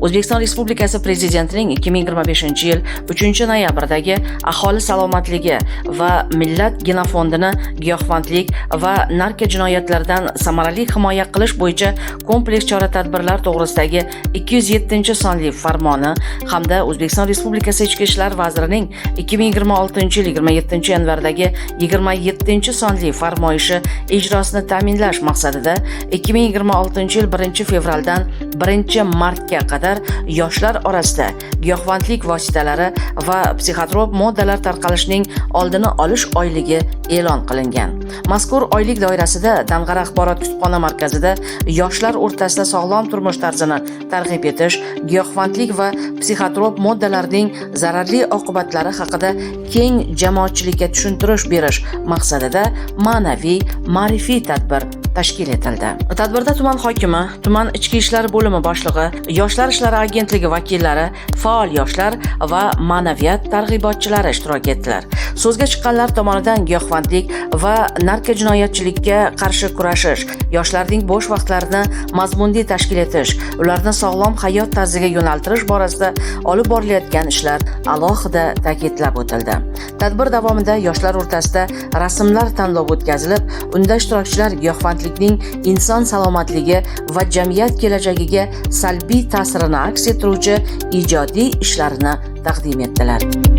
O'zbekiston Respublikasi Prezidentining 2025-yil 3-noyabrdagi aholi salomatligi va millat genofondini giyohvandlik va narko jinoyatlaridan samarali himoya qilish bo'yicha kompleks chora-tadbirlar to'g'risidagi 207-sonli farmoni hamda O'zbekiston Respublikasi Ichki ishlar vazirining 2026-yil 27-yanvardagi 27-sonli farmoyishi ijrosini ta'minlash maqsadida 2026-yil 1-fevraldan 1-martga qadar yoshlar orasida giyohvandlik vositalari va psixotrop moddalar tarqalishining oldini olish oyligi e'lon qilingan. Mazkur oylik doirasida Dang'ara axborot kutubxona markazida yoshlar o'rtasida sog'lom turmush tarzini targ'ib etish, giyohvandlik va psixotrop moddalarning zararli oqibatlari haqida keng jamoatchilikka tushuntirish berish maqsadida ma'naviy, ma'rifiy tadbir tashkil etildi. Tadbirda tuman hokimi, tuman ichki ishlar bo'limi boshlig'i, yoshlar ishlari agentligi vakillari, faol yoshlar va ma'naviyat targ'ibotchilari ishtirok etdilar. So'zga chiqqanlar tomonidan giyohvandlik va narko jinoyatchilikka qarshi kurashish, yoshlarning bo'sh vaqtlarini mazmunli tashkil etish, ularni sog'lom hayot tarziga yo'naltirish borasida olib borilayotgan ishlar alohida ta'kidlab o'tildi. Tadbir davomida yoshlar o'rtasida rasmlar tanlovi o'tkazilib, unda ishtirokchilar giyohvandlikning inson salomatligi va jamiyat kelajagiga salbiy ta'sirini aks ettiruvchi ijodiy ishlarini taqdim etdilar.